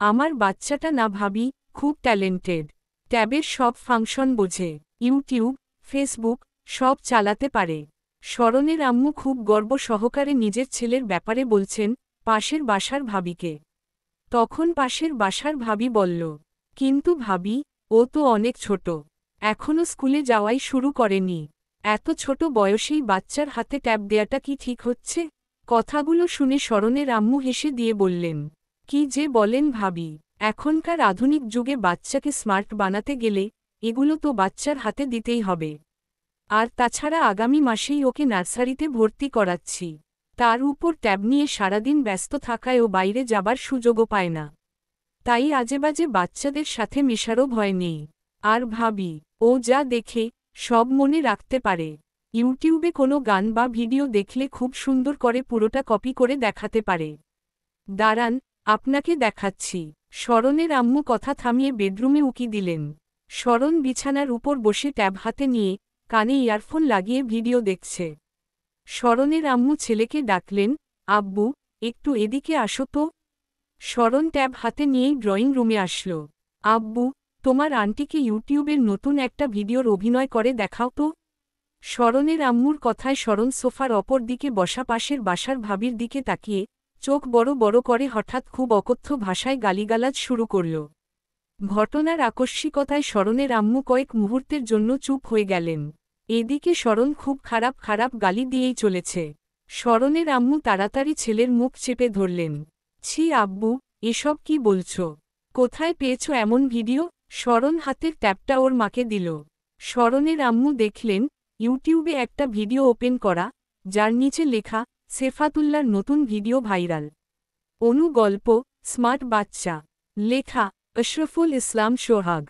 আমার বাচ্চাটা না ভাবি, খুব ট্যালেন্টেড। ট্যাবের সব ফাংশন বোঝে, ইউটিউব, ফেসবুক, সব চালাতে পারে। শরণের আম্মু খুব গর্ব সহকারে নিজের ছেলের ব্যাপারে বলছেন পাশের বাসার ভাবিকে। তখন পাশের বাসার ভাবি বলল, কিন্তু ভাবি, ও তো অনেক ছোট, এখনও স্কুলে যাওয়াই শুরু করেনি। এত ছোট বয়সেই বাচ্চার হাতে ট্যাব দেয়াটা কি ঠিক হচ্ছে? কথাগুলো শুনে শরণের আম্মু হেসে দিয়ে বললেন, কি যে বলেন ভাবি, এখনকার আধুনিক যুগে বাচ্চাকে স্মার্ট বানাতে গেলে এগুলো তো বাচ্চার হাতে দিতেই হবে। আর তাছাড়া আগামী মাসেই ওকে নার্সারিতে ভর্তি করাচ্ছি। তার উপর ট্যাব নিয়ে সারাদিন ব্যস্ত থাকায় ও বাইরে যাবার সুযোগও পায় না। তাই আজেবাজে বাচ্চাদের সাথে মেশারও ভয় নেই। আর ভাবি, ও যা দেখে সব মনে রাখতে পারে। ইউটিউবে কোনো গান বা ভিডিও দেখলে খুব সুন্দর করে পুরোটা কপি করে দেখাতে পারে। দাঁড়ান, আপনাকে দেখাচ্ছি। শরণের আম্মু কথা থামিয়ে বেডরুমে উকি দিলেন। শরণ বিছানার উপর বসে ট্যাব হাতে নিয়ে কানে ইয়ারফোন লাগিয়ে ভিডিও দেখছে। শরণের আম্মু ছেলেকে ডাকলেন, আব্বু, একটু এদিকে আসো তো। শরণ ট্যাব হাতে নিয়েই ড্রয়িং রুমে আসল। আব্বু, তোমার আন্টিকে ইউটিউবের নতুন একটা ভিডিওর অভিনয় করে দেখাও তো। শরণের আম্মুর কথায় শরণ সোফার অপর দিকে বসা পাশের বাসার ভাবির দিকে তাকিয়ে চোখ বড় বড় করে হঠাৎ খুব অকথ্য ভাষায় গালিগালাজ শুরু করল। ঘটনার আকস্মিকতায় শরণের আম্মু কয়েক মুহূর্তের জন্য চুপ হয়ে গেলেন। এদিকে শরণ খুব খারাপ খারাপ গালি দিয়েই চলেছে। শরণের আম্মু তাড়াতাড়ি ছেলের মুখ চেপে ধরলেন। ছি আব্বু, এসব কি বলছো? কোথায় পেয়েছো এমন ভিডিও? শরণ হাতের ট্যাবটা ওর মাকে দিল। শরণের আম্মু দেখলেন ইউটিউবে একটা ভিডিও ওপেন করা, যার নিচে লেখা সেফাতুল্লার নতুন ভিডিও ভাইরাল। অনুগল্প স্মার্ট বাচ্চা, লেখা আশরাফুল ইসলাম সোহাগ।